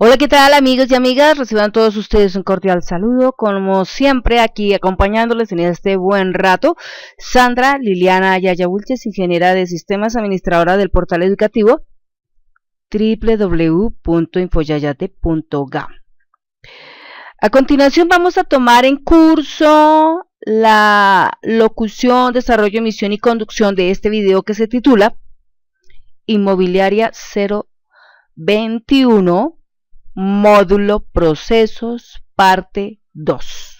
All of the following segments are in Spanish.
Hola, ¿qué tal amigos y amigas? Reciban todos ustedes un cordial saludo, como siempre aquí acompañándoles en este buen rato, Sandra Liliana Ayaya Bulches, ingeniera de sistemas, administradora del portal educativo www.infoyayate.ga. A continuación vamos a tomar en curso la locución, desarrollo, emisión y conducción de este video que se titula Inmobiliaria 021, módulo procesos, parte 2.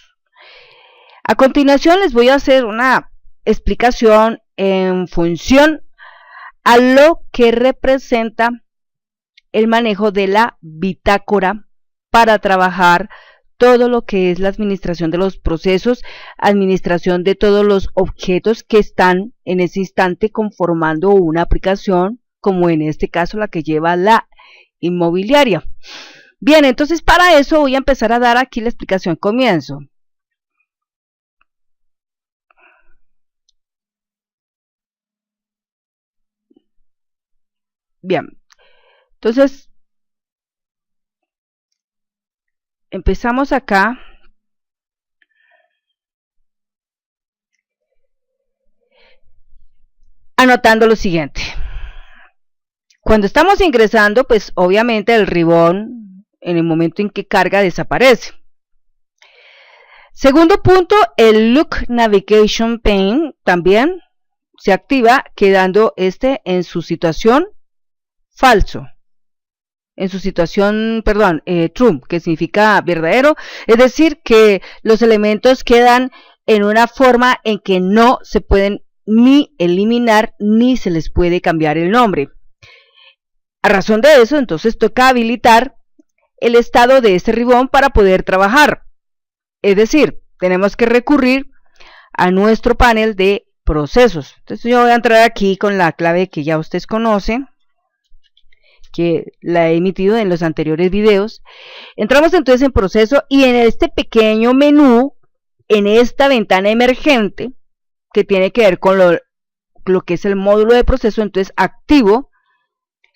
A continuación les voy a hacer una explicación en función a lo que representa el manejo de la bitácora para trabajar todo lo que es la administración de los procesos, administración de todos los objetos que están en ese instante conformando una aplicación, como en este caso la que lleva la inmobiliaria. Bien, entonces para eso voy a empezar a dar aquí la explicación. Comienzo. Bien, entonces empezamos acá. Anotando lo siguiente. Cuando estamos ingresando, pues obviamente el ribbon en el momento en que carga desaparece. Segundo punto, el Look Navigation Pane también se activa, quedando en su situación falso. En su situación, true, que significa verdadero, es decir, que los elementos quedan en una forma en que no se pueden ni eliminar ni se les puede cambiar el nombre. A razón de eso, entonces toca habilitar el estado de este ribbon para poder trabajar. Es decir, tenemos que recurrir a nuestro panel de procesos. Entonces yo voy a entrar aquí con la clave que ya ustedes conocen, que la he emitido en los anteriores videos. Entramos entonces en proceso y en este pequeño menú, en esta ventana emergente, que tiene que ver con lo que es el módulo de proceso, entonces activo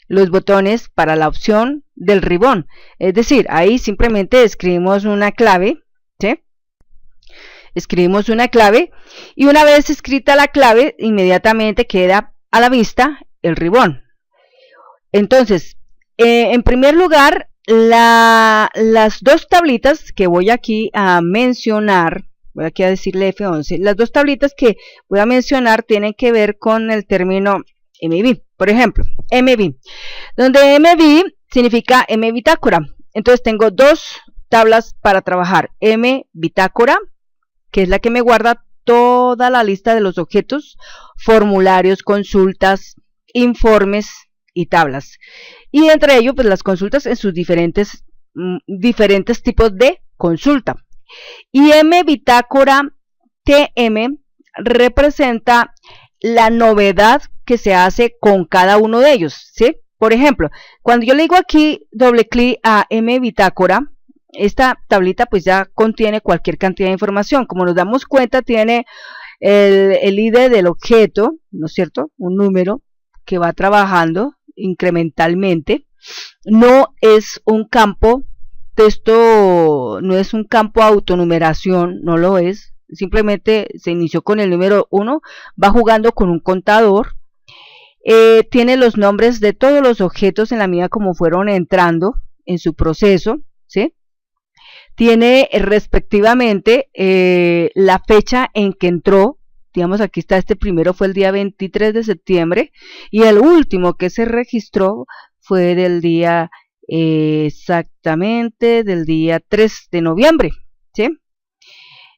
los botones para la opción del ribbon. Es decir, ahí simplemente escribimos una clave, ¿sí? Escribimos una clave y una vez escrita la clave, inmediatamente queda a la vista el ribbon. Entonces, en primer lugar, las dos tablitas que voy aquí a mencionar, voy aquí a decirle F11, las dos tablitas que voy a mencionar tienen que ver con el término MB. Por ejemplo, MB, donde MB significa M bitácora. Entonces tengo dos tablas para trabajar. M bitácora, que es la que me guarda toda la lista de los objetos, formularios, consultas, informes y tablas. Y entre ellos, pues las consultas en sus diferentes tipos de consulta. Y M bitácora TM representa la novedad que se hace con cada uno de ellos, ¿sí? Por ejemplo, cuando yo le digo aquí doble clic a M bitácora, esta tablita pues ya contiene cualquier cantidad de información. Como nos damos cuenta, tiene el ID del objeto, ¿no es cierto? Un número que va trabajando incrementalmente. No es un campo texto, no es un campo autonumeración, no lo es. Simplemente se inició con el número 1, va jugando con un contador, tiene los nombres de todos los objetos en la medida como fueron entrando en su proceso, ¿sí? Tiene respectivamente la fecha en que entró, digamos aquí está, este primero fue el día 23 de septiembre y el último que se registró fue del día exactamente del día 3 de noviembre, ¿sí?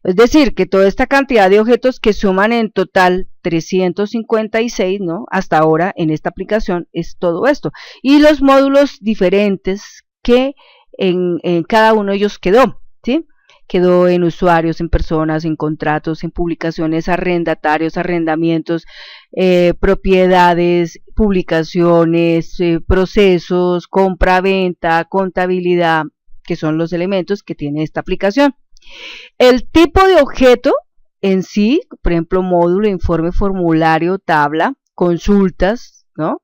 Es decir, que toda esta cantidad de objetos que suman en total 356, ¿no? Hasta ahora en esta aplicación es todo esto. Y los módulos diferentes que en cada uno de ellos quedó, ¿sí? Quedó en usuarios, en personas, en contratos, en publicaciones, arrendatarios, arrendamientos, propiedades, publicaciones, procesos, compra-venta, contabilidad, que son los elementos que tiene esta aplicación. El tipo de objeto en sí, por ejemplo, módulo, informe, formulario, tabla, consultas, ¿no?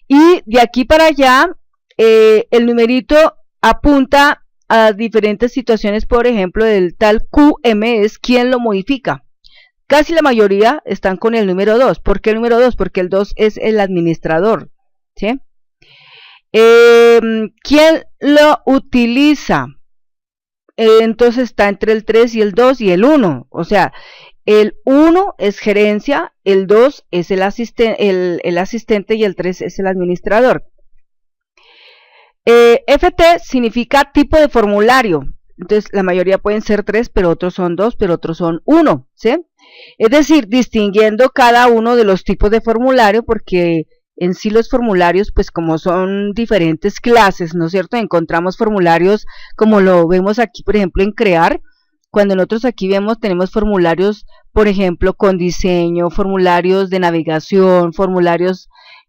Y de aquí para allá, el numerito apunta a diferentes situaciones, por ejemplo, el tal QM es quien lo modifica. Casi la mayoría están con el número 2. ¿Por qué el número 2? Porque el 2 es el administrador, ¿sí? ¿Quién lo utiliza? Entonces está entre el 3 y el 2 y el 1. O sea, el 1 es gerencia, el 2 es el asistente y el 3 es el administrador. FT significa tipo de formulario. Entonces la mayoría pueden ser 3, pero otros son 2, pero otros son 1, ¿sí? Es decir, distinguiendo cada uno de los tipos de formulario, porque en sí los formularios, pues como son diferentes clases, ¿no es cierto? Encontramos formularios como lo vemos aquí, por ejemplo, en crear. Cuando nosotros aquí tenemos formularios, por ejemplo, con diseño, formularios de navegación, formularios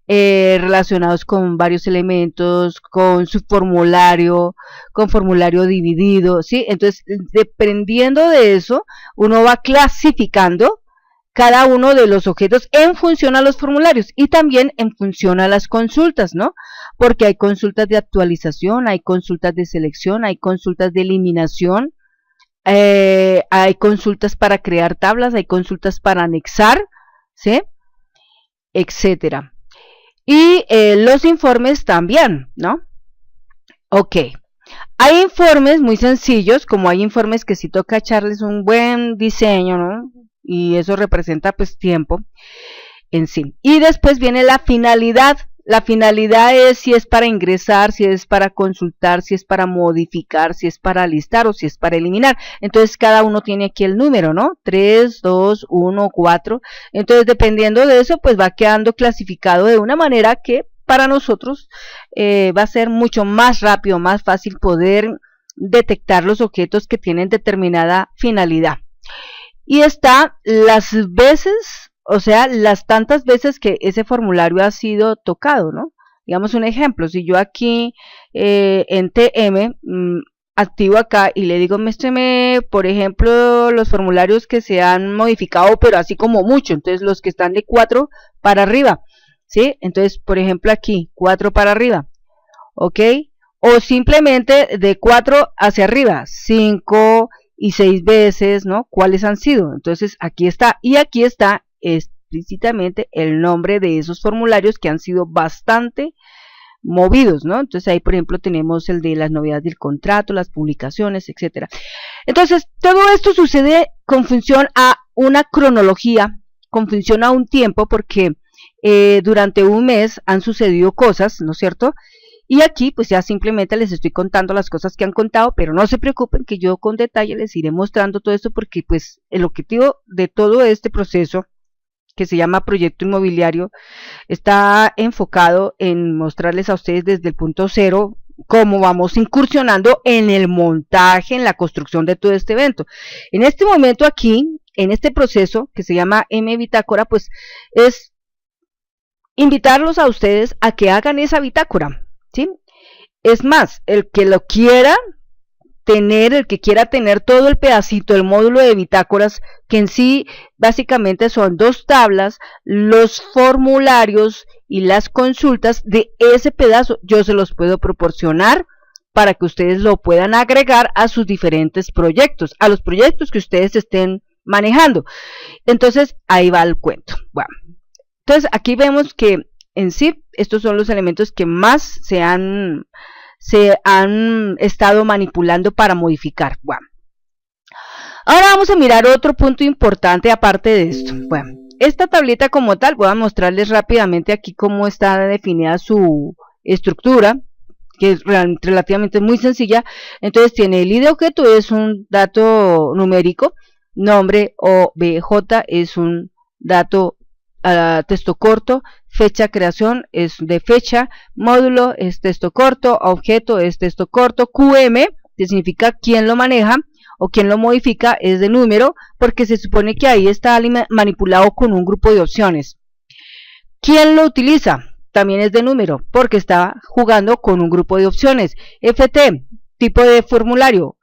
relacionados con varios elementos, con subformulario, con formulario dividido, ¿sí? Entonces, dependiendo de eso, uno va clasificando cada uno de los objetos en función a los formularios y también en función a las consultas, ¿no? Porque hay consultas de actualización, hay consultas de selección, hay consultas de eliminación, hay consultas para crear tablas, hay consultas para anexar, ¿sí? Etcétera. Y los informes también, ¿no? Ok. Hay informes muy sencillos, como hay informes que sí toca echarles un buen diseño, ¿no? Y eso representa pues tiempo en sí. Y después viene la finalidad. La finalidad es si es para ingresar, si es para consultar, si es para modificar, si es para listar o si es para eliminar. Entonces cada uno tiene aquí el número, ¿no? 3, 2, 1, 4. Entonces dependiendo de eso pues va quedando clasificado de una manera que para nosotros va a ser mucho más rápido, más fácil poder detectar los objetos que tienen determinada finalidad. Y está las veces, o sea, las tantas veces que ese formulario ha sido tocado, ¿no? Digamos un ejemplo, si yo aquí en TM activo acá y le digo, muéstreme, por ejemplo, los formularios que se han modificado, pero así como mucho, entonces los que están de 4 para arriba, ¿sí? Entonces, por ejemplo, aquí, 4 para arriba, ¿ok? O simplemente de 4 hacia arriba, 5 y 6 veces, ¿no? ¿Cuáles han sido? Entonces, aquí está, y aquí está explícitamente el nombre de esos formularios que han sido bastante movidos, ¿no? Entonces ahí por ejemplo tenemos el de las novedades del contrato, las publicaciones, etcétera. Entonces todo esto sucede con función a una cronología, con función a un tiempo, porque durante un mes han sucedido cosas, ¿no es cierto? Y aquí pues ya simplemente les estoy contando las cosas que han contado, pero no se preocupen que yo con detalle les iré mostrando todo esto, porque pues el objetivo de todo este proceso que se llama proyecto inmobiliario está enfocado en mostrarles a ustedes desde el punto cero cómo vamos incursionando en el montaje, en la construcción de todo este evento. En este momento aquí, en este proceso que se llama M-Bitácora, pues es invitarlos a ustedes a que hagan esa bitácora, ¿sí? Es más, el que lo quiera tener, el que quiera tener todo el pedacito, el módulo de bitácoras, que en sí básicamente son 2 tablas, los formularios y las consultas de ese pedazo, yo se los puedo proporcionar para que ustedes lo puedan agregar a sus diferentes proyectos, a los proyectos que ustedes estén manejando. Entonces ahí va el cuento. Bueno, entonces aquí vemos que en sí estos son los elementos que más se han estado manipulando para modificar. Bueno, ahora vamos a mirar otro punto importante aparte de esto. Bueno, esta tableta como tal, voy a mostrarles rápidamente aquí cómo está definida su estructura, que es relativamente muy sencilla. Entonces tiene el ID objeto, es un dato numérico, nombre OBJ es un dato texto corto, fecha creación es de fecha, módulo es texto corto, objeto es texto corto, QM, que significa quién lo maneja o quién lo modifica, es de número, porque se supone que ahí está manipulado con un grupo de opciones. ¿Quién lo utiliza? También es de número, porque está jugando con un grupo de opciones. FT, tipo de formulario,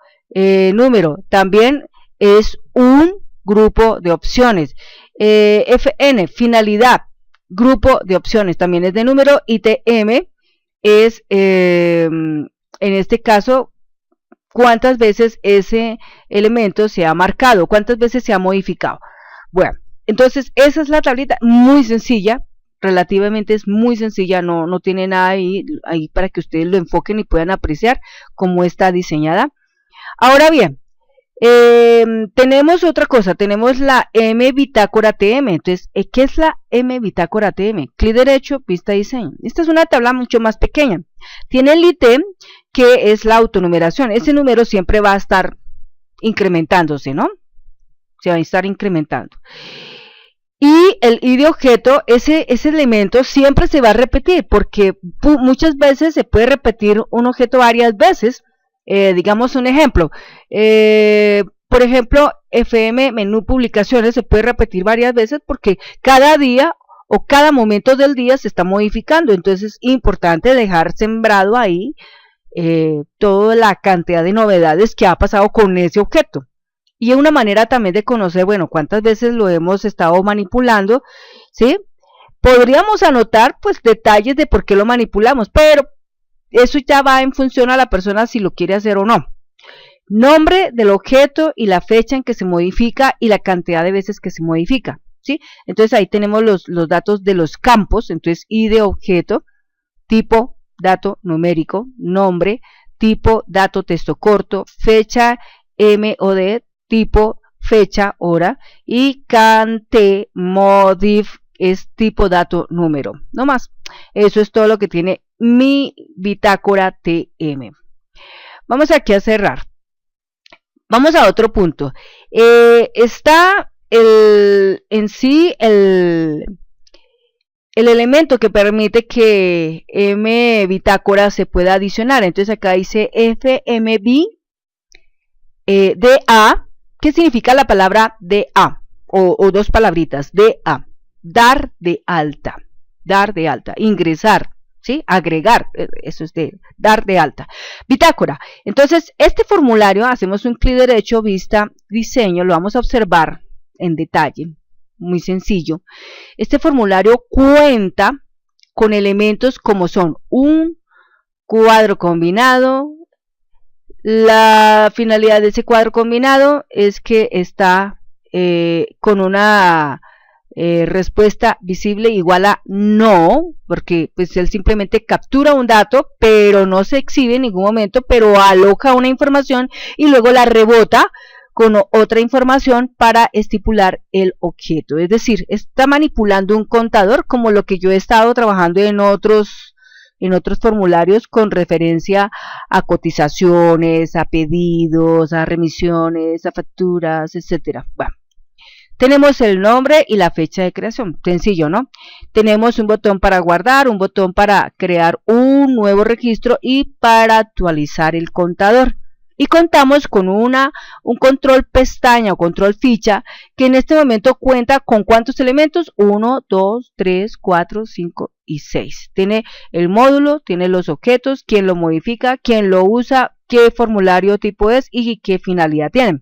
número, también es un grupo de opciones. FN, finalidad, grupo de opciones, también es de número. Y TM es en este caso, cuántas veces ese elemento se ha marcado, cuántas veces se ha modificado. Bueno, entonces esa es la tablita, muy sencilla, relativamente es muy sencilla, no tiene nada ahí para que ustedes lo enfoquen y puedan apreciar cómo está diseñada. Ahora bien, tenemos otra cosa, tenemos la M bitácora TM. Entonces, ¿qué es la M bitácora TM? Clic derecho, vista diseño. Esta es una tabla mucho más pequeña. Tiene el ítem, que es la autonumeración. Ese número siempre va a estar incrementándose, ¿no? Se va a estar incrementando. Y el ID objeto, ese elemento siempre se va a repetir, porque muchas veces se puede repetir un objeto varias veces. Digamos un ejemplo, por ejemplo, FM menú publicaciones se puede repetir varias veces porque cada día o cada momento del día se está modificando. Entonces es importante dejar sembrado ahí toda la cantidad de novedades que ha pasado con ese objeto. Y es una manera también de conocer, bueno, cuántas veces lo hemos estado manipulando, ¿sí? Podríamos anotar, pues, detalles de por qué lo manipulamos, pero eso ya va en función a la persona si lo quiere hacer o no. Nombre del objeto y la fecha en que se modifica y la cantidad de veces que se modifica, ¿sí? Entonces ahí tenemos los datos de los campos. Entonces ID objeto, tipo, dato numérico, nombre, tipo, dato texto corto, fecha, MOD, tipo, fecha, hora, y cante modif es tipo, dato, número. No más. Eso es todo lo que tiene mi bitácora TM. Vamos aquí a cerrar. Vamos a otro punto. Está en sí el elemento que permite que M bitácora se pueda adicionar. Entonces acá dice FMB DA. ¿Qué significa la palabra DA? O dos palabritas, DA. Dar de alta. Dar de alta. Ingresar. ¿Sí? Agregar, eso es de dar de alta. Bitácora. Entonces, este formulario, hacemos un clic derecho, vista, diseño, lo vamos a observar en detalle, muy sencillo. Este formulario cuenta con elementos como son un cuadro combinado. La finalidad de ese cuadro combinado es que está con una respuesta visible igual a no, porque pues él simplemente captura un dato, pero no se exhibe en ningún momento, pero aloja una información y luego la rebota con otra información para estipular el objeto. Es decir, está manipulando un contador, como lo que yo he estado trabajando en otros formularios con referencia a cotizaciones, a pedidos, a remisiones, a facturas, etcétera. Bueno. Tenemos el nombre y la fecha de creación, sencillo, ¿no? Tenemos un botón para guardar, un botón para crear un nuevo registro y para actualizar el contador. Y contamos con un control pestaña o control ficha que en este momento cuenta con ¿cuántos elementos? 1, 2, 3, 4, 5 y 6. Tiene el módulo, tiene los objetos, quién lo modifica, quién lo usa, qué formulario tipo es y qué finalidad tiene.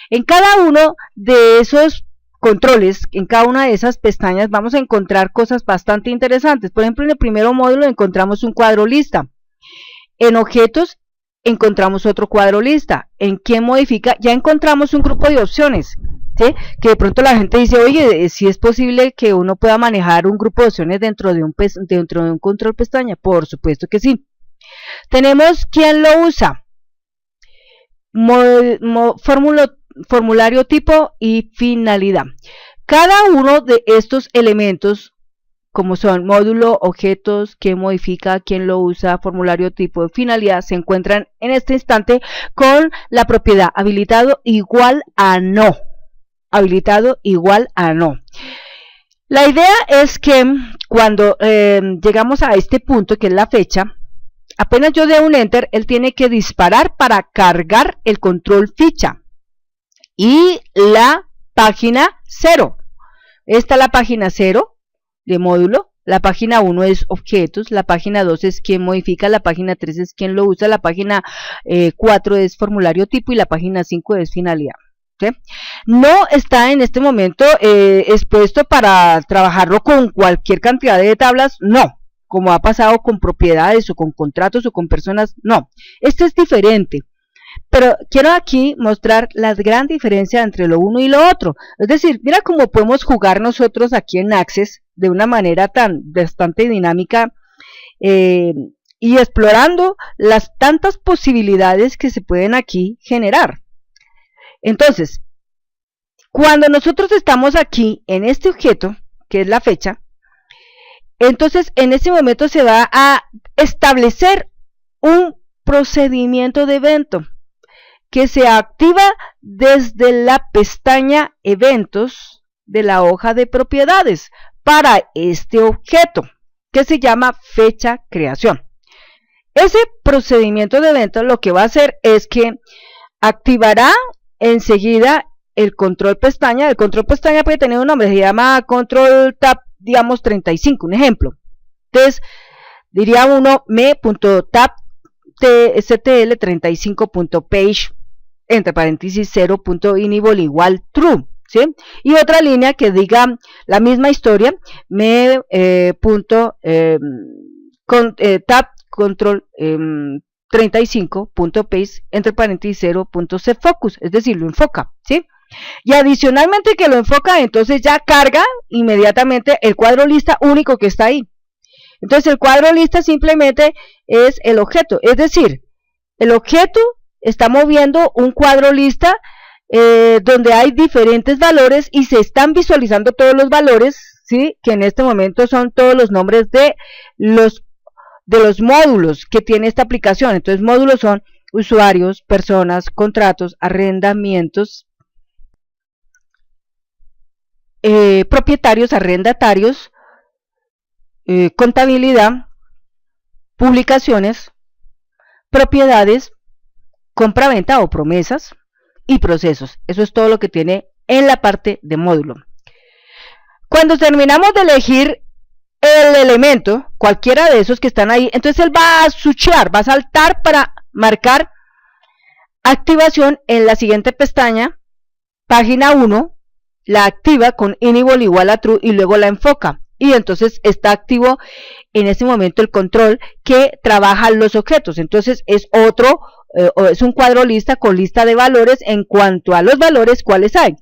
En cada uno de esos controles, en cada una de esas pestañas vamos a encontrar cosas bastante interesantes. Por ejemplo, en el primer módulo encontramos un cuadro lista. En objetos encontramos otro cuadro lista. En quién modifica ya encontramos un grupo de opciones, ¿sí? Que de pronto la gente dice, oye, si es posible que uno pueda manejar un grupo de opciones dentro de un control pestaña. Por supuesto que sí. Tenemos quién lo usa. Formulario tipo y finalidad. Cada uno de estos elementos, como son módulo, objetos, quién modifica, quién lo usa, formulario tipo y finalidad, se encuentran en este instante con la propiedad habilitado igual a no. Habilitado igual a no. La idea es que cuando llegamos a este punto, que es la fecha, apenas yo dé un enter, él tiene que disparar para cargar el control ficha. Y la página 0. Esta es la página 0 de módulo. La página 1 es objetos. La página 2 es quién modifica. La página 3 es quién lo usa. La página 4 es formulario tipo. Y la página 5 es finalidad. ¿Sí? No está en este momento expuesto para trabajarlo con cualquier cantidad de tablas. No. como ha pasado con propiedades o con contratos o con personas. No, este es diferente. Pero quiero aquí mostrar la gran diferencia entre lo uno y lo otro. Es decir, mira cómo podemos jugar nosotros aquí en Access de una manera bastante dinámica y explorando las tantas posibilidades que se pueden aquí generar. Entonces, cuando nosotros estamos aquí en este objeto, que es la fecha, entonces en ese momento se va a establecer un procedimiento de evento que se activa desde la pestaña Eventos de la hoja de propiedades para este objeto, que se llama fecha creación. Ese procedimiento de evento lo que va a hacer es que activará enseguida el control pestaña. El control pestaña puede tener un nombre, se llama control tab, digamos 35, un ejemplo. Entonces, diría uno me.tab stl35.page entre paréntesis 0.enable igual true, ¿sí? Y otra línea que diga la misma historia, tab control 35.page entre paréntesis 0.cfocus, es decir, lo enfoca, ¿sí? Y adicionalmente que lo enfoca, entonces ya carga inmediatamente el cuadro lista único que está ahí. Entonces el cuadro lista simplemente es el objeto, es decir, el objeto está moviendo un cuadro lista donde hay diferentes valores y se están visualizando todos los valores, ¿sí? Que en este momento son todos los nombres de los módulos que tiene esta aplicación. Entonces módulos son usuarios, personas, contratos, arrendamientos, propietarios, arrendatarios, contabilidad, publicaciones, propiedades, compra-venta o promesas y procesos. Eso es todo lo que tiene en la parte de módulo. Cuando terminamos de elegir el elemento, cualquiera de esos que están ahí, entonces él va a switchar, va a saltar para marcar activación en la siguiente pestaña, página 1, la activa con enable igual a true y luego la enfoca. Y entonces está activo en ese momento el control que trabaja los objetos. Entonces es otro, es un cuadro lista con lista de valores en cuanto a los valores, ¿cuáles hay?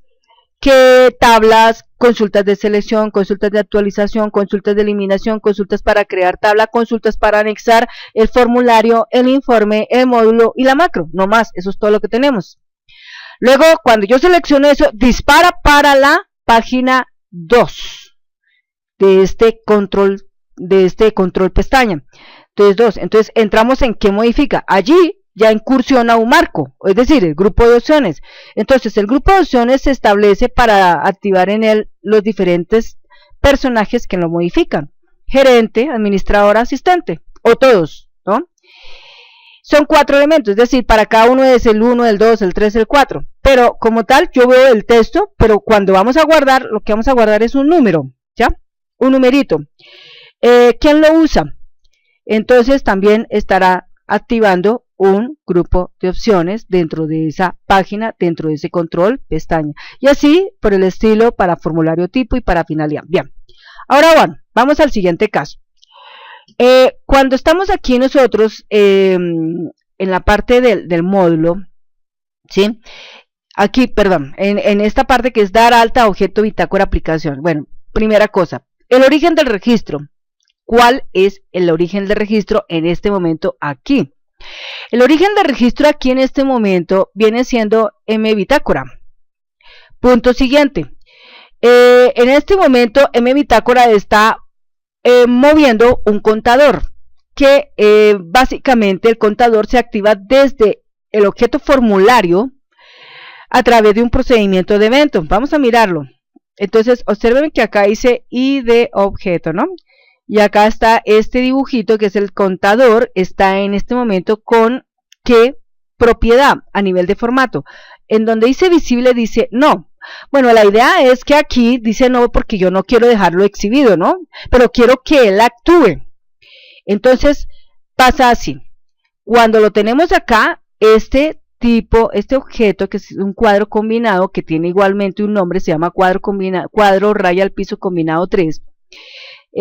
¿Qué tablas? Consultas de selección, consultas de actualización, consultas de eliminación, consultas para crear tabla, consultas para anexar, el formulario, el informe, el módulo y la macro. No más, eso es todo lo que tenemos. Luego, cuando yo selecciono eso, dispara para la página 2 de este control pestaña. Entonces, 2. Entonces, entramos en ¿qué modifica? Allí ya incursiona un marco, es decir, el grupo de opciones. Entonces, el grupo de opciones se establece para activar en él los diferentes personajes que lo modifican. Gerente, administrador, asistente, o todos, ¿no? Son 4 elementos, es decir, para cada uno es el 1, el 2, el 3, el 4. Pero como tal, yo veo el texto, pero cuando vamos a guardar, lo que vamos a guardar es un número, ¿ya? Un numerito. ¿Quién lo usa? Entonces también estará activando un grupo de opciones dentro de esa página, dentro de ese control pestaña. Y así por el estilo para formulario tipo y para finalidad. Bien, ahora vamos al siguiente caso. Cuando estamos aquí nosotros en la parte del módulo, ¿sí? Aquí, perdón, en esta parte que es dar alta objeto bitácora aplicación. Bueno, primera cosa, el origen del registro. ¿Cuál es el origen del registro en este momento aquí? El origen del registro aquí en este momento viene siendo mBitácora. Punto siguiente. En este momento mBitácora está moviendo un contador que básicamente el contador se activa desde el objeto formulario a través de un procedimiento de evento. Vamos a mirarlo. Entonces observen que acá dice ID objeto, ¿no? Y acá está este dibujito que es el contador, está en este momento con qué propiedad a nivel de formato. En donde dice visible dice no. Bueno, la idea es que aquí dice no porque yo no quiero dejarlo exhibido, ¿no? Pero quiero que él actúe. Entonces pasa así. Cuando lo tenemos acá, este objeto que es un cuadro combinado que tiene igualmente un nombre, se llama cuadro raya al piso combinado 3.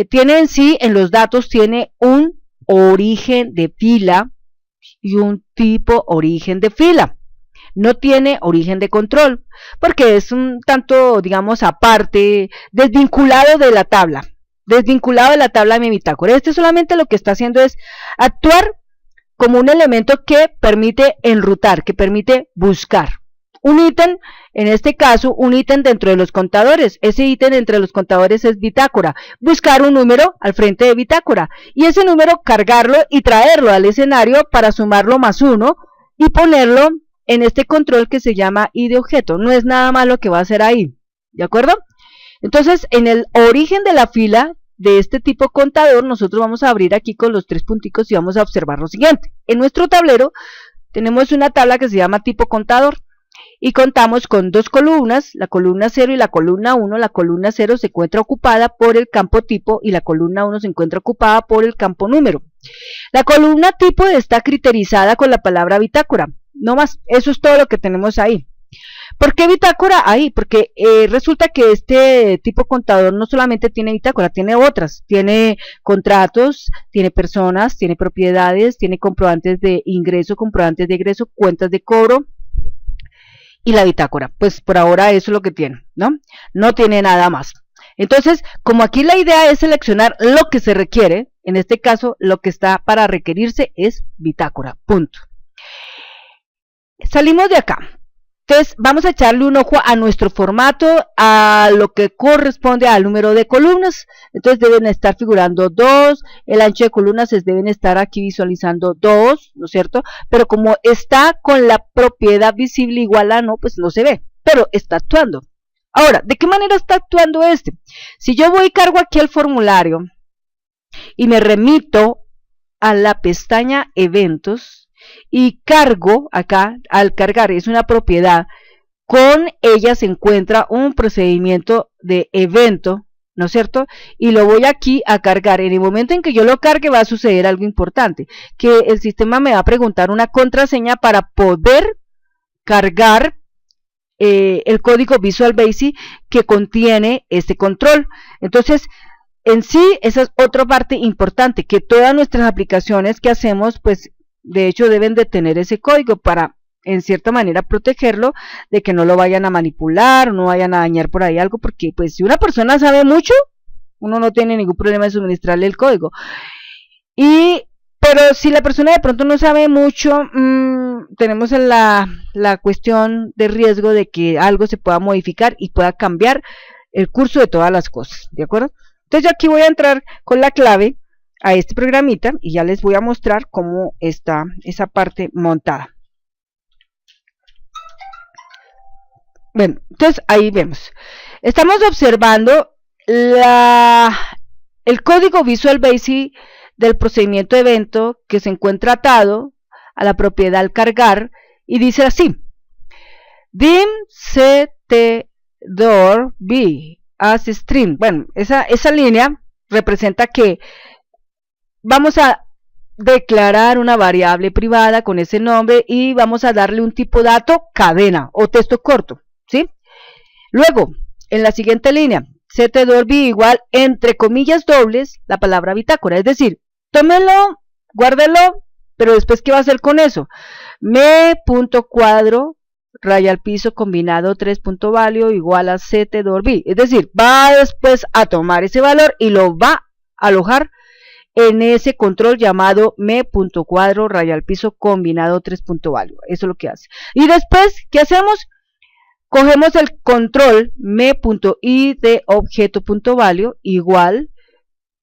tiene en sí, en los datos, tiene un origen de fila y un tipo origen de fila. No tiene origen de control, porque es un tanto, digamos, aparte, desvinculado de la tabla de mi bitácora. Este solamente lo que está haciendo es actuar como un elemento que permite enrutar, que permite buscar. Un ítem, en este caso, un ítem dentro de los contadores. Ese ítem entre los contadores es bitácora. Buscar un número al frente de bitácora. Y ese número cargarlo y traerlo al escenario para sumarlo más 1 y ponerlo en este control que se llama id objeto. No es nada más lo que va a hacer ahí. ¿De acuerdo? Entonces, en el origen de la fila de este tipo contador, nosotros vamos a abrir aquí con los 3 punticos y vamos a observar lo siguiente. En nuestro tablero tenemos una tabla que se llama tipo contador y contamos con 2 columnas, la columna 0 y la columna 1. La columna 0 se encuentra ocupada por el campo tipo y la columna 1 se encuentra ocupada por el campo número. La columna tipo está criterizada con la palabra bitácora. No más, eso es todo lo que tenemos ahí. ¿Por qué bitácora? Ahí, porque resulta que este tipo contador no solamente tiene bitácora, tiene otras, tiene contratos, tiene personas, tiene propiedades, tiene comprobantes de ingreso, comprobantes de egreso, cuentas de cobro y la bitácora. Pues por ahora eso es lo que tiene, ¿no? No tiene nada más. Entonces, como aquí la idea es seleccionar lo que se requiere, en este caso lo que está para requerirse es bitácora, punto. Salimos de acá. Entonces vamos a echarle un ojo a nuestro formato, a lo que corresponde al número de columnas. Entonces deben estar figurando 2, el ancho de columnas deben estar aquí visualizando 2, ¿no es cierto? Pero como está con la propiedad visible igual a no, pues no se ve, pero está actuando. Ahora, ¿de qué manera está actuando este? Si yo voy y cargo aquí el formulario y me remito a la pestaña eventos, y cargo acá, al cargar es una propiedad, con ella se encuentra un procedimiento de evento, ¿no es cierto? Y lo voy aquí a cargar. En el momento en que yo lo cargue va a suceder algo importante, que el sistema me va a preguntar una contraseña para poder cargar el código Visual Basic que contiene este control. Entonces, en sí, esa es otra parte importante, que todas nuestras aplicaciones que hacemos, pues, de hecho deben de tener ese código para en cierta manera protegerlo de que no lo vayan a manipular o no vayan a dañar por ahí algo, porque pues si una persona sabe mucho, uno no tiene ningún problema de suministrarle el código. Pero si la persona de pronto no sabe mucho, tenemos la cuestión de riesgo de que algo se pueda modificar y pueda cambiar el curso de todas las cosas, ¿de acuerdo? Entonces yo aquí voy a entrar con la clave a este programita y ya les voy a mostrar cómo está esa parte montada. Bueno, entonces ahí vemos. Estamos observando el código Visual Basic del procedimiento de evento que se encuentra atado a la propiedad al cargar y dice así: dim ct door b as string. Bueno, esa línea representa que vamos a declarar una variable privada con ese nombre y vamos a darle un tipo dato cadena o texto corto, ¿sí? Luego, en la siguiente línea, ctDoorB igual, entre comillas dobles, la palabra bitácora, es decir, tómelo, guárdelo, pero después, ¿qué va a hacer con eso? me.cuadro, raya al piso, combinado 3.value igual a ctDoorB, es decir, va después a tomar ese valor y lo va a alojar en ese control llamado me.cuadro, raya al piso, combinado 3.value. Eso es lo que hace. Y después, ¿qué hacemos? Cogemos el control me.idObjeto.value igual,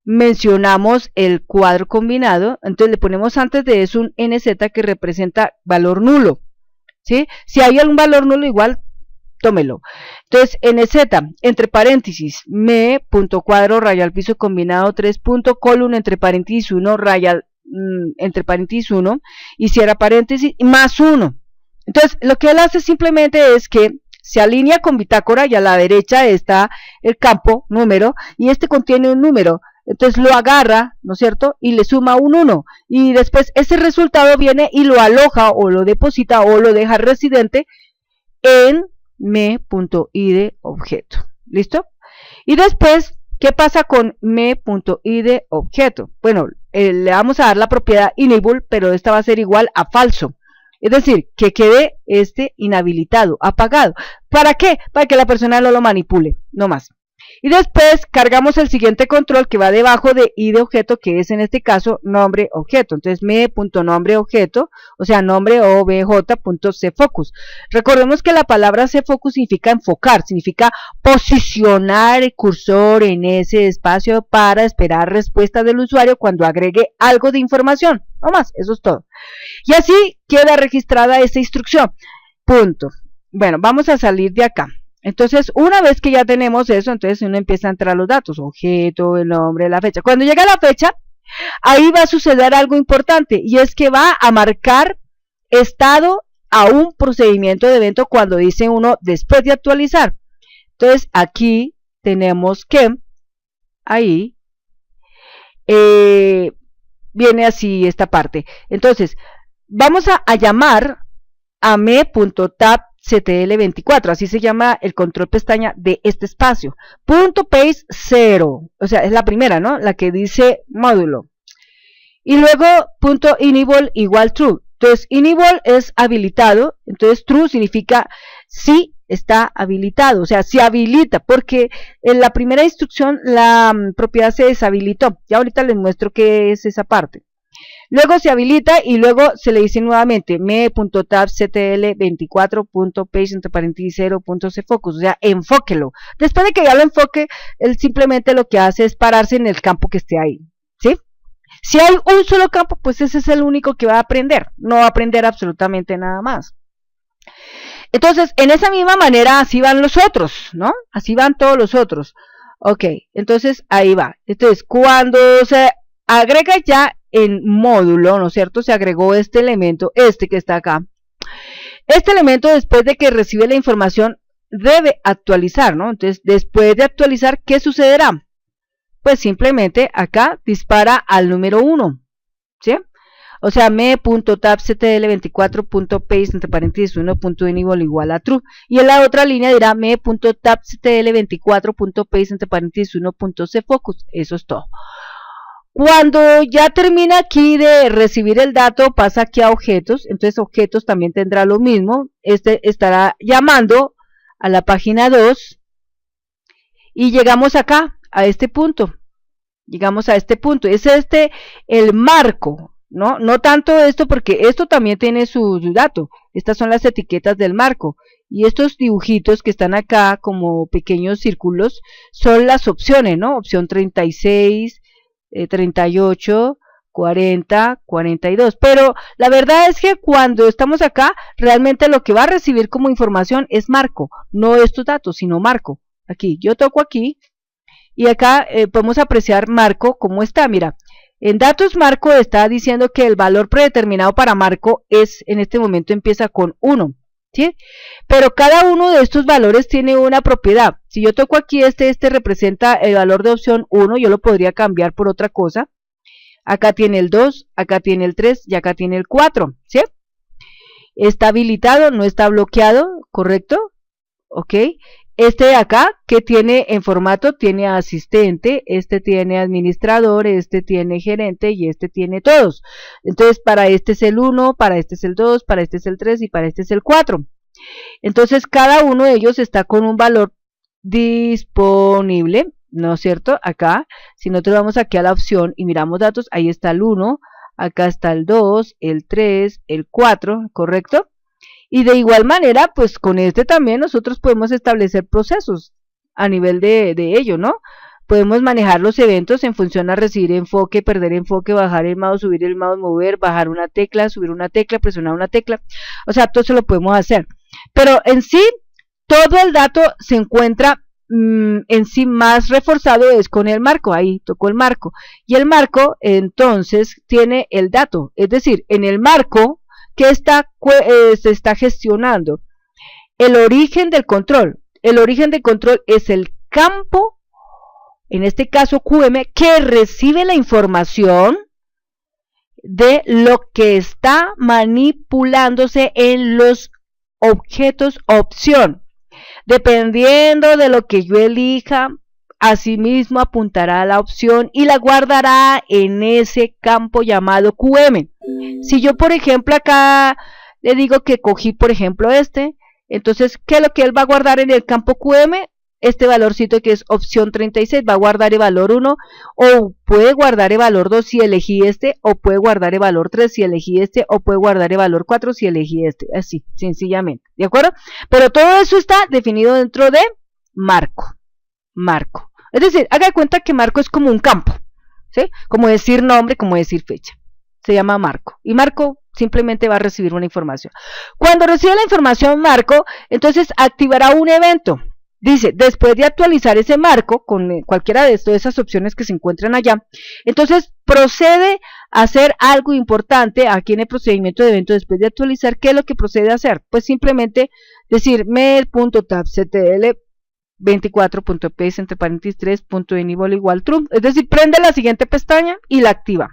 mencionamos el cuadro combinado, entonces le ponemos antes de eso un NZ que representa valor nulo, ¿sí? Si hay algún valor nulo igual, tómelo. Entonces, NZ, entre paréntesis, me.cuadro, raya al piso, combinado 3. Column, entre paréntesis 1, raya, entre paréntesis 1, y cierra paréntesis, más 1. Entonces, lo que él hace simplemente es que se alinea con bitácora y a la derecha está el campo número, y este contiene un número. Entonces lo agarra, ¿no es cierto? Y le suma un 1. Y después ese resultado viene y lo aloja, o lo deposita, o lo deja residente en me.idObjeto. ¿Listo? Y después ¿Qué pasa con me.idObjeto? Bueno, le vamos a dar la propiedad enable, pero esta va a ser igual a falso. Es decir, que quede inhabilitado, apagado. ¿Para qué? Para que la persona no lo manipule, no más. Y después cargamos el siguiente control que va debajo de idObjeto, que es en este caso nombre objeto. Entonces me.nombre objeto, o sea, nombre obj.cfocus. Recordemos que la palabra cfocus significa enfocar, significa posicionar el cursor en ese espacio para esperar respuesta del usuario cuando agregue algo de información. No más, eso es todo. Y así queda registrada esta instrucción. Punto. Bueno, vamos a salir de acá. Entonces, una vez que ya tenemos eso, entonces uno empieza a entrar los datos, objeto, el nombre, la fecha. Cuando llega la fecha, ahí va a suceder algo importante, y es que va a marcar estado a un procedimiento de evento cuando dice uno después de actualizar. Entonces, aquí tenemos que, ahí, viene así esta parte. Entonces, vamos a llamar a me.tabctl24, así se llama el control pestaña de este espacio. Punto page 0, o sea, es la primera, ¿no? La que dice módulo. Y luego punto enable igual true. Entonces, enable es habilitado, entonces true significa sí está habilitado, o sea, se habilita, porque en la primera instrucción la propiedad se deshabilitó. Ya ahorita les muestro qué es esa parte. Luego se habilita y luego se le dice nuevamente me.tabctl24.page entre paréntesis 0.cfocus, o sea, enfóquelo. Después de que ya lo enfoque, él simplemente lo que hace es pararse en el campo que esté ahí, ¿sí? Si hay un solo campo, pues ese es el único que va a aprender, no va a aprender absolutamente nada más. Entonces, en esa misma manera, así van los otros, ¿no? Así van todos los otros. Ok, entonces ahí va. Entonces, cuando se agrega ya en módulo, ¿no es cierto? Se agregó este elemento, este que está acá. Este elemento, después de que recibe la información, debe actualizar, ¿no? Entonces, después de actualizar, ¿qué sucederá? Pues simplemente acá dispara al número 1, ¿sí? O sea, me.tabctl24.page entre paréntesis 1.enable igual a true. Y en la otra línea dirá me.tabctl24.page entre paréntesis 1.cfocus. Eso es todo. Cuando ya termina aquí de recibir el dato, pasa aquí a objetos. Entonces objetos también tendrá lo mismo. Este estará llamando a la página 2 y llegamos acá, a este punto. Llegamos a este punto. Es el marco, ¿no? No tanto esto, porque esto también tiene su dato. Estas son las etiquetas del marco. Y estos dibujitos que están acá como pequeños círculos son las opciones, ¿no? Opción 36, 38, 40, 42. Pero la verdad es que cuando estamos acá, realmente lo que va a recibir como información es marco. No estos datos, sino marco. Aquí, yo toco aquí. Y acá podemos apreciar marco cómo está. Mira, en datos marco está diciendo que el valor predeterminado para marco es, en este momento empieza con 1, ¿sí? Pero cada uno de estos valores tiene una propiedad. Si yo toco aquí este representa el valor de opción 1, yo lo podría cambiar por otra cosa. Acá tiene el 2, acá tiene el 3 y acá tiene el 4, ¿sí? Está habilitado, no está bloqueado, ¿correcto? Ok. Este de acá, que tiene en formato, tiene asistente, este tiene administrador, este tiene gerente y este tiene todos. Entonces, para este es el 1, para este es el 2, para este es el 3 y para este es el 4. Entonces, cada uno de ellos está con un valor disponible, ¿no es cierto? Acá, si nosotros vamos aquí a la opción y miramos datos, ahí está el 1, acá está el 2, el 3, el 4, ¿correcto? Y de igual manera, pues con este también nosotros podemos establecer procesos a nivel de ello, ¿no? Podemos manejar los eventos en función a recibir enfoque, perder enfoque, bajar el mouse, subir el mouse, mover, bajar una tecla, subir una tecla, presionar una tecla. O sea, todo eso lo podemos hacer. Pero en sí, todo el dato se encuentra en sí más reforzado es con el marco. Ahí tocó el marco. Y el marco, entonces, tiene el dato. Es decir, en el marco, ¿qué se está gestionando? El origen del control. El origen del control es el campo, en este caso QM, que recibe la información de lo que está manipulándose en los objetos opción. Dependiendo de lo que yo elija asimismo apuntará a la opción y la guardará en ese campo llamado QM. Si yo, por ejemplo, acá le digo que cogí, por ejemplo, entonces, ¿qué es lo que él va a guardar en el campo QM? Este valorcito que es opción 36, va a guardar el valor 1, o puede guardar el valor 2 si elegí o puede guardar el valor 3 si elegí o puede guardar el valor 4 si elegí así, sencillamente, ¿de acuerdo? Pero todo eso está definido dentro de marco. Es decir, haga de cuenta que marco es como un campo, ¿sí? Como decir nombre, como decir fecha. Se llama marco, y marco simplemente va a recibir una información. Cuando recibe la información marco, entonces activará un evento. Dice, después de actualizar ese marco con cualquiera de todas esas opciones que se encuentran allá, entonces procede a hacer algo importante aquí en el procedimiento de evento después de actualizar. ¿Qué es lo que procede a hacer? Pues simplemente decir med.tabctl24.ps entre paréntesis 3.enable igual true, es decir, prende la siguiente pestaña y la activa.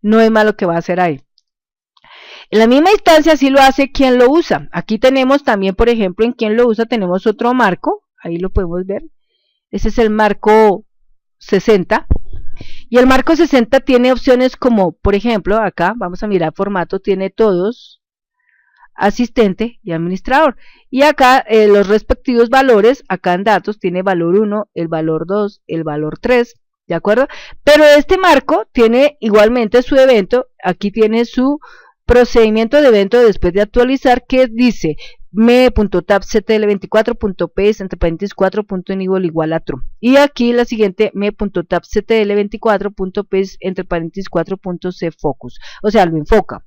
No es malo que va a hacer ahí. En la misma instancia sí lo hace quien lo usa. Aquí tenemos también, por ejemplo, en quien lo usa tenemos otro marco, ahí lo podemos ver. Ese es el marco 60. Y el marco 60 tiene opciones como, por ejemplo, acá vamos a mirar formato, tiene todos, asistente y administrador. Y acá los respectivos valores, acá en datos tiene valor 1, el valor 2, el valor 3, ¿de acuerdo? Pero este marco tiene igualmente su evento, aquí tiene su procedimiento de evento después de actualizar, que dice me.tabctl24.ps entre paréntesis 4.enable igual a true. Y aquí la siguiente me.tabctl24.ps entre paréntesis 4.cfocus. O sea, lo enfoca,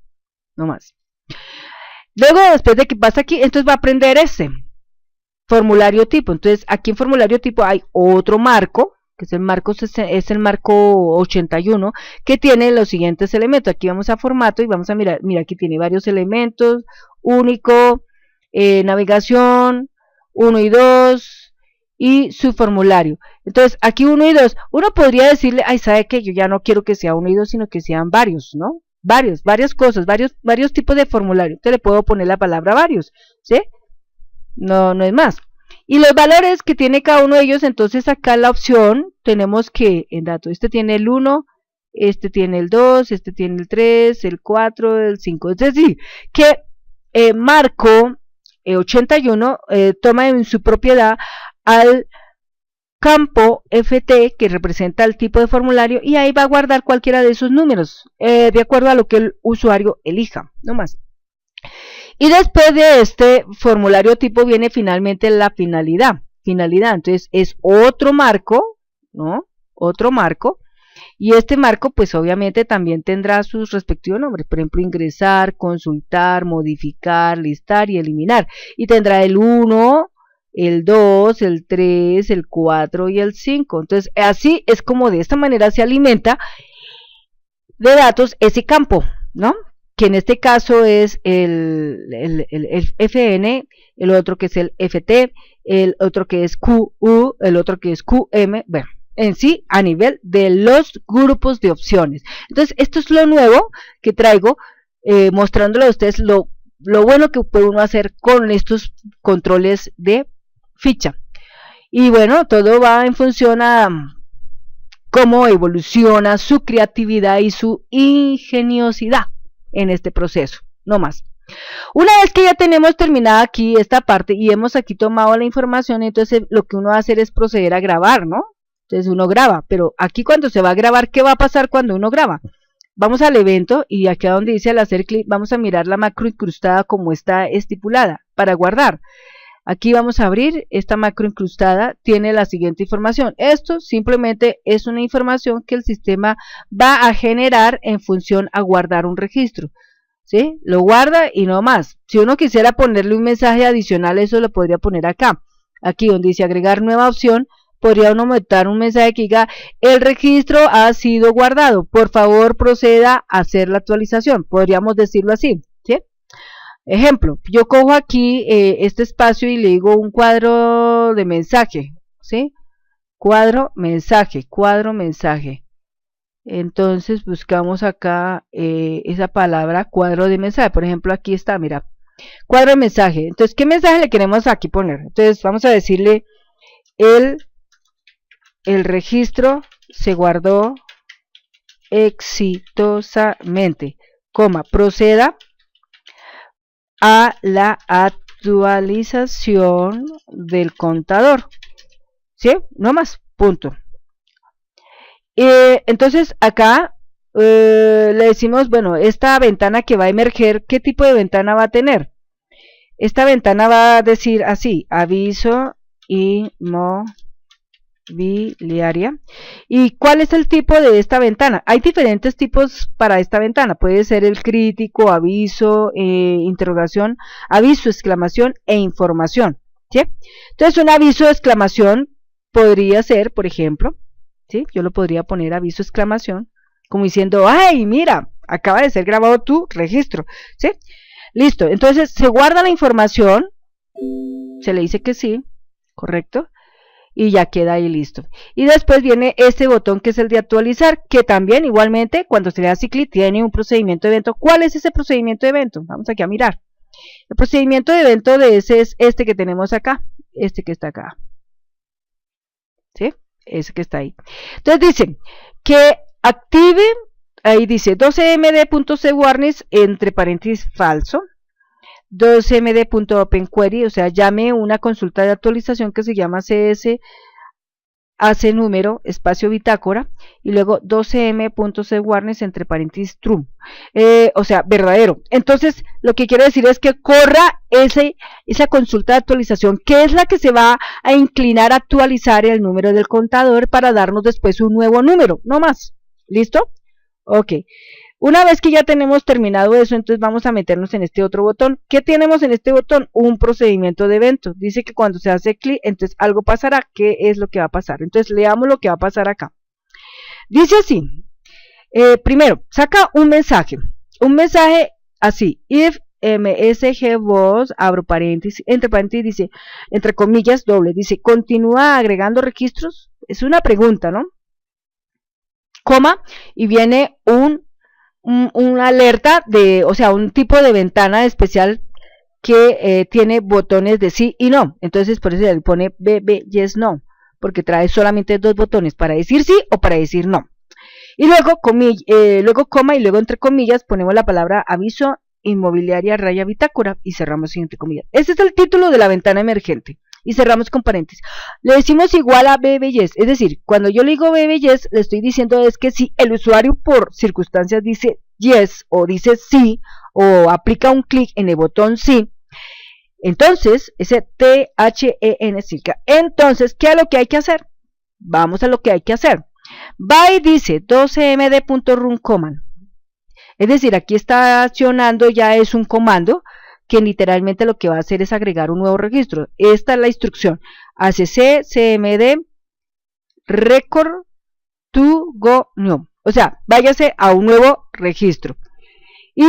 no más. Luego, después de que pasa aquí, entonces va a aprender formulario tipo. Entonces, aquí en formulario tipo hay otro marco, que es el marco 81, que tiene los siguientes elementos. Aquí vamos a formato y vamos a mirar, mira, aquí tiene varios elementos, único, navegación, 1 y 2, y su formulario. Entonces, aquí 1 y 2, uno podría decirle, ay, ¿sabe qué? Yo ya no quiero que sea 1 y 2, sino que sean varios, ¿no? Varias cosas, varios tipos de formulario. Entonces le puedo poner la palabra varios, ¿sí? No es más. Y los valores que tiene cada uno de ellos, entonces acá en la opción tenemos que, en datos, este tiene el 1, este tiene el 2, este tiene el 3, el 4, el 5. Es decir, que marco 81 toma en su propiedad al campo FT que representa el tipo de formulario y ahí va a guardar cualquiera de esos números de acuerdo a lo que el usuario elija, no más. Y después de este formulario tipo viene finalmente la finalidad. Entonces es otro marco, ¿no? Otro marco. Y este marco pues obviamente también tendrá sus respectivos nombres, por ejemplo ingresar, consultar, modificar, listar y eliminar. Y tendrá el 1, el 2, el 3, el 4 y el 5. Entonces así es como de esta manera se alimenta de datos ese campo, ¿no? Que en este caso es el FN, el otro que es el FT, el otro que es QU, el otro que es QM, bueno, en sí a nivel de los grupos de opciones. Entonces esto es lo nuevo que traigo, mostrándole a ustedes lo bueno que puede uno hacer con estos controles de ficha. Y bueno, todo va en función a cómo evoluciona su creatividad y su ingeniosidad en este proceso, no más. Una vez que ya tenemos terminada aquí esta parte y hemos aquí tomado la información, entonces lo que uno va a hacer es proceder a grabar, ¿no? Entonces uno graba, pero aquí cuando se va a grabar, ¿qué va a pasar cuando uno graba? Vamos al evento y aquí donde dice al hacer clic vamos a mirar la macro incrustada como está estipulada para guardar. Aquí vamos a abrir esta macro incrustada, tiene la siguiente información. Esto simplemente es una información que el sistema va a generar en función a guardar un registro, ¿sí? Lo guarda y no más. Si uno quisiera ponerle un mensaje adicional, eso lo podría poner acá. Aquí donde dice agregar nueva opción, podría uno meter un mensaje que diga, el registro ha sido guardado, por favor proceda a hacer la actualización. Podríamos decirlo así, ¿sí? Ejemplo, yo cojo aquí este espacio y le digo un cuadro de mensaje, ¿sí? Cuadro mensaje. Entonces buscamos acá esa palabra cuadro de mensaje. Por ejemplo, aquí está, mira, cuadro de mensaje. Entonces, ¿qué mensaje le queremos aquí poner? Entonces, vamos a decirle el el registro se guardó exitosamente, coma, proceda a la actualización del contador, ¿sí? No más, punto. Entonces acá le decimos, bueno, esta ventana que va a emerger, ¿qué tipo de ventana va a tener? Esta ventana va a decir así, aviso inmobiliaria. ¿Y cuál es el tipo de esta ventana? Hay diferentes tipos para esta ventana. Puede ser el crítico, aviso, interrogación, aviso, exclamación e información, ¿sí? Entonces un aviso de exclamación podría ser, por ejemplo, ¿sí? Yo lo podría poner aviso exclamación, como diciendo, ¡ay, mira! Acaba de ser grabado tu registro, ¿sí? Listo, entonces se guarda la información, se le dice que sí, correcto, y ya queda ahí listo. Y después viene este botón que es el de actualizar, que también igualmente cuando se le da clic tiene un procedimiento de evento. ¿Cuál es ese procedimiento de evento? Vamos aquí a mirar. El procedimiento de evento de ese es este que tenemos acá, este que está acá, ¿sí? Ese que está ahí. Entonces dice que active, ahí dice 12md.cwarnings entre paréntesis falso, 12md.openquery, o sea, llame una consulta de actualización que se llama cs hace número espacio bitácora y luego 12m.cwarnings entre paréntesis true, o sea, verdadero. Entonces lo que quiero decir es que corra esa consulta de actualización, que es la que se va a inclinar a actualizar el número del contador para darnos después un nuevo número, no más. ¿Listo? Ok. Una vez que ya tenemos terminado eso, entonces vamos a meternos en este otro botón. ¿Qué tenemos en este botón? Un procedimiento de evento. Dice que cuando se hace clic, entonces algo pasará. ¿Qué es lo que va a pasar? Entonces leamos lo que va a pasar acá. Dice así. Primero, saca un mensaje. Un mensaje así. If msg was, abro paréntesis, entre paréntesis dice, entre comillas, doble. Dice, ¿continúa agregando registros? Es una pregunta, ¿no? Coma, y viene una alerta de, o sea, un tipo de ventana especial que tiene botones de sí y no. Entonces por eso le pone BB yes no, porque trae solamente dos botones, para decir sí o para decir no. Y luego luego coma y luego entre comillas ponemos la palabra aviso inmobiliaria raya bitácora y cerramos entre comillas. Este es el título de la ventana emergente. Y cerramos con paréntesis. Le decimos igual a BB yes, es decir, cuando yo le digo BB yes, le estoy diciendo es que si el usuario por circunstancias dice yes o dice sí o aplica un clic en el botón sí, entonces ese THEN significa, entonces, ¿qué es lo que hay que hacer? Vamos a lo que hay que hacer. Va y dice 12md.run command, es decir, aquí está accionando, ya es un comando que literalmente lo que va a hacer es agregar un nuevo registro. Esta es la instrucción, acc cmd record to go new, o sea, váyase a un nuevo registro. ¿Y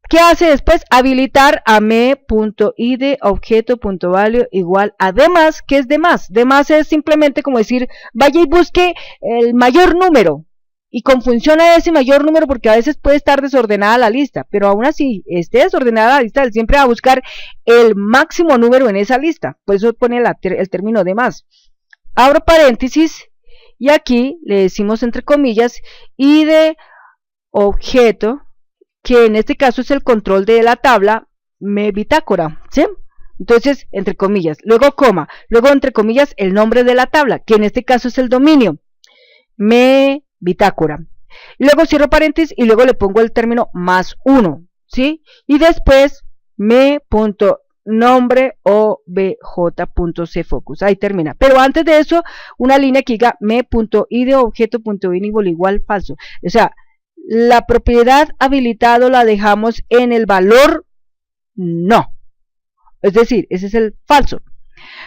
qué hace después? Habilitar a me.id objeto.value igual a demás. ¿Qué es demás? Demás es simplemente como decir, vaya y busque el mayor número, y con función a ese mayor número, porque a veces puede estar desordenada la lista, pero aún así esté desordenada la lista, él siempre va a buscar el máximo número en esa lista. Por eso pone el término de más. Abro paréntesis y aquí le decimos entre comillas y de objeto, que en este caso es el control de la tabla me bitácora, ¿sí? Entonces entre comillas, luego coma, luego entre comillas el nombre de la tabla, que en este caso es el dominio me bitácora, y luego cierro paréntesis y luego le pongo el término +1, ¿sí? Y después me.nombre obj.cfocus, ahí termina. Pero antes de eso, una línea que diga me.id objeto.enable igual falso, o sea, la propiedad habilitado la dejamos en el valor no, es decir, ese es el falso,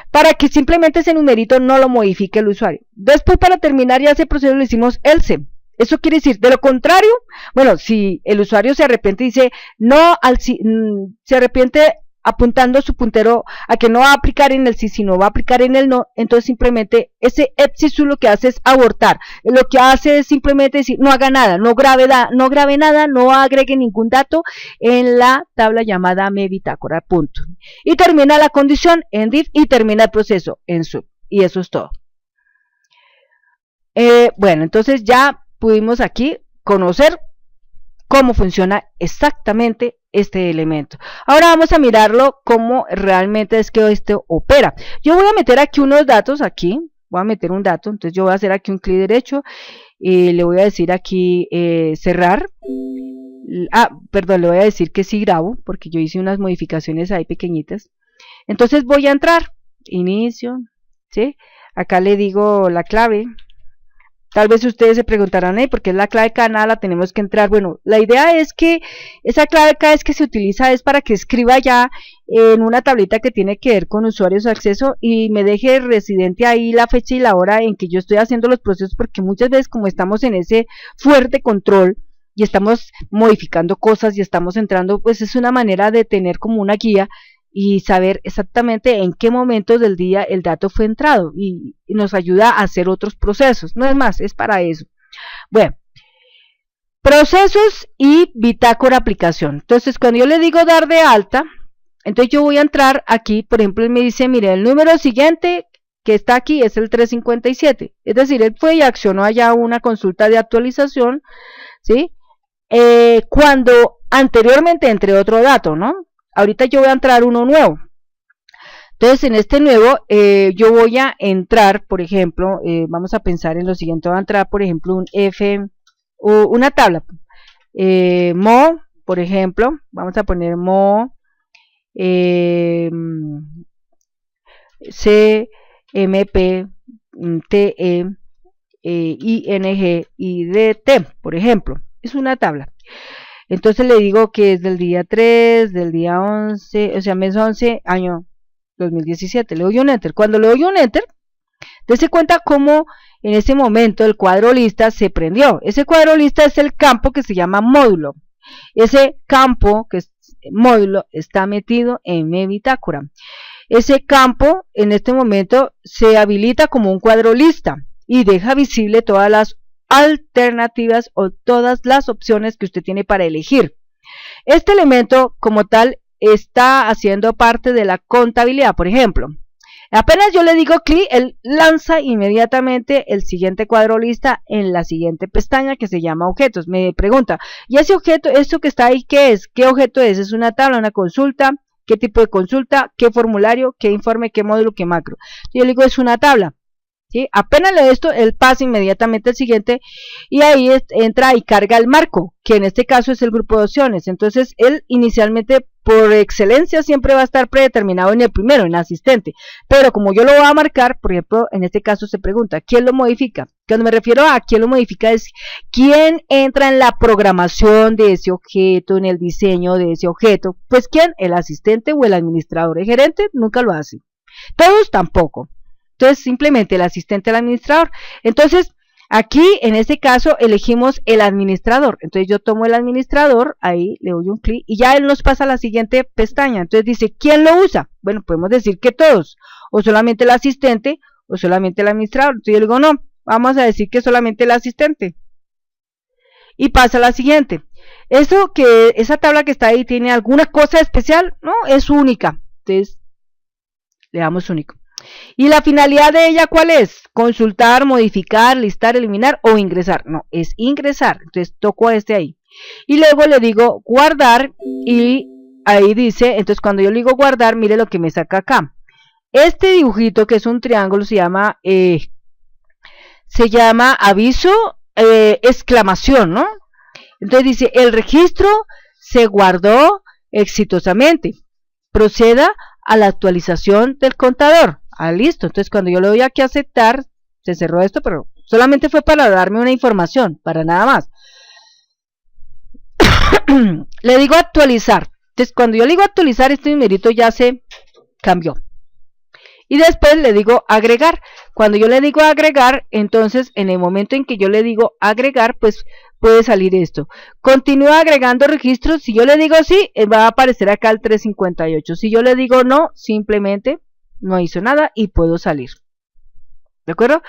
para que simplemente ese numerito no lo modifique el usuario. Después, para terminar ya ese proceso, le hicimos else. Eso quiere decir, de lo contrario, bueno, si el usuario se arrepiente y dice no, se arrepiente apuntando su puntero a que no va a aplicar en el sí, sino va a aplicar en el no, entonces simplemente ese epsilon lo que hace es abortar. Lo que hace es simplemente decir, no haga nada, no grabe nada, no agregue ningún dato en la tabla llamada me bitácora, punto. Y termina la condición en div y termina el proceso en sub. Y eso es todo. Bueno, entonces ya pudimos aquí conocer cómo funciona exactamente este elemento. Ahora vamos a mirarlo cómo realmente es que esto opera. Yo voy a meter aquí unos datos aquí, voy a meter un dato, entonces yo voy a hacer aquí un clic derecho y le voy a decir aquí cerrar. Perdón, le voy a decir que sí grabo, porque yo hice unas modificaciones ahí pequeñitas. Entonces voy a entrar, inicio, ¿sí? Acá le digo la clave. Tal vez ustedes se preguntarán, ¿por qué es la clave canal? La tenemos que entrar. Bueno, la idea es que esa clave cada vez que se utiliza es para que escriba ya en una tablita que tiene que ver con usuarios de acceso y me deje residente ahí la fecha y la hora en que yo estoy haciendo los procesos, porque muchas veces como estamos en ese fuerte control y estamos modificando cosas y estamos entrando, pues es una manera de tener como una guía y saber exactamente en qué momentos del día el dato fue entrado y nos ayuda a hacer otros procesos. No es más, es para eso. Bueno, procesos y bitácora aplicación. Entonces, cuando yo le digo dar de alta, entonces yo voy a entrar aquí, por ejemplo, él me dice, mire, el número siguiente que está aquí es el 357. Es decir, él fue y accionó allá una consulta de actualización, ¿sí? Cuando anteriormente entre otro dato, ¿no? Ahorita yo voy a entrar uno nuevo. Entonces, en este nuevo, yo voy a entrar, por ejemplo, vamos a pensar en lo siguiente, voy a entrar, por ejemplo, un F, o una tabla, mo, por ejemplo, vamos a poner mo, C, M, P, T, E, I, N, G, I, D, T, por ejemplo, es una tabla. Entonces le digo que es del día 3, del día 11, o sea, mes 11, año 2017. Le doy un enter. Cuando le doy un enter, dése cuenta cómo en ese momento el cuadro lista se prendió. Ese cuadro lista es el campo que se llama módulo. Ese campo que es módulo está metido en mi bitácora. Ese campo en este momento se habilita como un cuadro lista y deja visible todas las alternativas o todas las opciones que usted tiene para elegir. Este elemento como tal está haciendo parte de la contabilidad. Por ejemplo, apenas yo le digo clic, él lanza inmediatamente el siguiente cuadro lista en la siguiente pestaña que se llama objetos. Me pregunta, ¿y ese objeto, esto que está ahí, qué es? ¿Qué objeto es? ¿Es una tabla, una consulta? ¿Qué tipo de consulta? ¿Qué formulario? ¿Qué informe? ¿Qué módulo? ¿Qué macro? Yo le digo, es una tabla. ¿Sí? Apenas lee esto, él pasa inmediatamente al siguiente y ahí entra y carga el marco, que en este caso es el grupo de opciones. Entonces, él inicialmente, por excelencia, siempre va a estar predeterminado en el primero, en asistente. Pero como yo lo voy a marcar, por ejemplo, en este caso se pregunta, ¿quién lo modifica? Cuando me refiero a quién lo modifica es quién entra en la programación de ese objeto, en el diseño de ese objeto. Pues ¿quién? El asistente o el administrador. El gerente nunca lo hace. Todos tampoco. Entonces, simplemente el asistente al administrador. Entonces, aquí, en este caso, elegimos el administrador. Entonces, yo tomo el administrador, ahí le doy un clic, y ya él nos pasa a la siguiente pestaña. Entonces, dice, ¿quién lo usa? Bueno, podemos decir que todos, o solamente el asistente, o solamente el administrador. Entonces, yo le digo, no, vamos a decir que solamente el asistente. Y pasa a la siguiente. Eso que, esa tabla que está ahí, ¿tiene alguna cosa especial? No, es única. Entonces, le damos único. ¿Y la finalidad de ella cuál es? Consultar, modificar, listar, eliminar o ingresar. No, es ingresar. Entonces toco este ahí. Y luego le digo guardar y ahí dice, entonces cuando yo le digo guardar, mire lo que me saca acá. Este dibujito que es un triángulo se llama aviso, exclamación, ¿no? Entonces dice, el registro se guardó exitosamente. Proceda a la actualización del contador. Listo, entonces cuando yo le doy aquí a aceptar, se cerró esto, pero solamente fue para darme una información, para nada más. Le digo actualizar. Entonces cuando yo le digo actualizar, este numerito ya se cambió. Y después le digo agregar. Cuando yo le digo agregar, entonces en el momento en que yo le digo agregar, pues puede salir esto. Continúa agregando registros. Si yo le digo sí, va a aparecer acá el 358. Si yo le digo no, simplemente no hizo nada y puedo salir. ¿De acuerdo?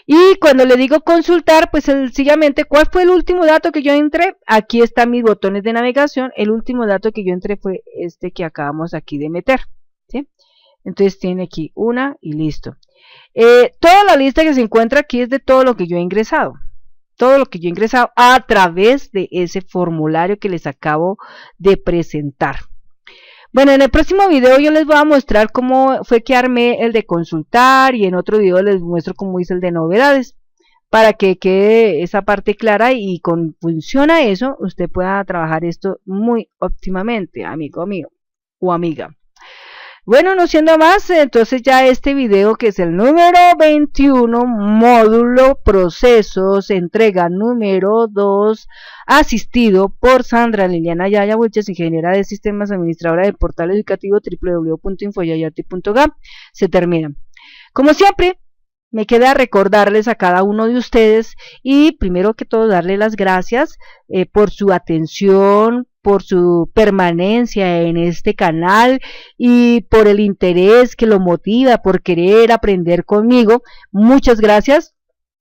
Y cuando le digo consultar, pues sencillamente, ¿cuál fue el último dato que yo entré? Aquí están mis botones de navegación. El último dato que yo entré fue este que acabamos aquí de meter. ¿Sí? Entonces tiene aquí una y listo. Toda la lista que se encuentra aquí es de todo lo que yo he ingresado. Todo lo que yo he ingresado a través de ese formulario que les acabo de presentar. Bueno, en el próximo video yo les voy a mostrar cómo fue que armé el de consultar, y en otro video les muestro cómo hice el de novedades, para que quede esa parte clara y con funciona eso, usted pueda trabajar esto muy óptimamente, amigo mío o amiga. Bueno, no siendo más, entonces ya este video, que es el número 21, módulo procesos, entrega número 2, asistido por Sandra Liliana Yaya Wilches, ingeniera de sistemas, administradora del portal educativo www.infoyayati.gam, se termina. Como siempre, me queda recordarles a cada uno de ustedes, y primero que todo darle las gracias por su atención, por su permanencia en este canal y por el interés que lo motiva por querer aprender conmigo. Muchas gracias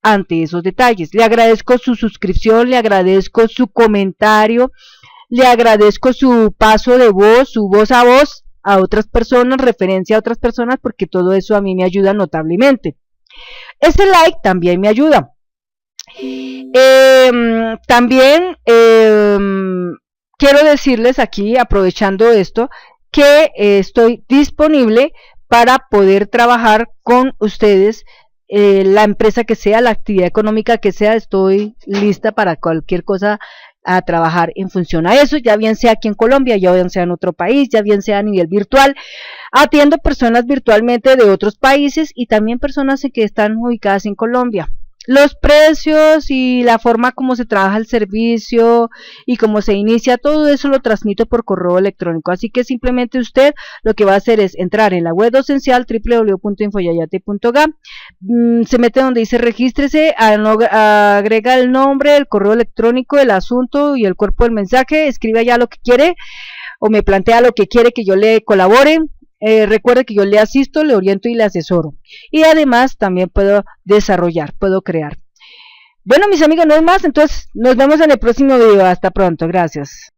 ante esos detalles. Le agradezco su suscripción, le agradezco su comentario, le agradezco su paso de voz, su voz a otras personas, referencia a otras personas, porque todo eso a mí me ayuda notablemente. Ese like también me ayuda. También quiero decirles aquí, aprovechando esto, que estoy disponible para poder trabajar con ustedes, la empresa que sea, la actividad económica que sea, estoy lista para cualquier cosa, a trabajar en función a eso, ya bien sea aquí en Colombia, ya bien sea en otro país, ya bien sea a nivel virtual. Atiendo personas virtualmente de otros países y también personas que están ubicadas en Colombia. Los precios y la forma como se trabaja el servicio y cómo se inicia, todo eso lo transmito por correo electrónico, así que simplemente usted lo que va a hacer es entrar en la web docencial www.infoyayati.gam, se mete donde dice regístrese, agrega el nombre, el correo electrónico, el asunto y el cuerpo del mensaje, escribe allá lo que quiere o me plantea lo que quiere que yo le colabore. Recuerde que yo le asisto, le oriento y le asesoro, y además también puedo desarrollar, puedo crear. Bueno, mis amigos, no es más, entonces nos vemos en el próximo video. Hasta pronto, gracias.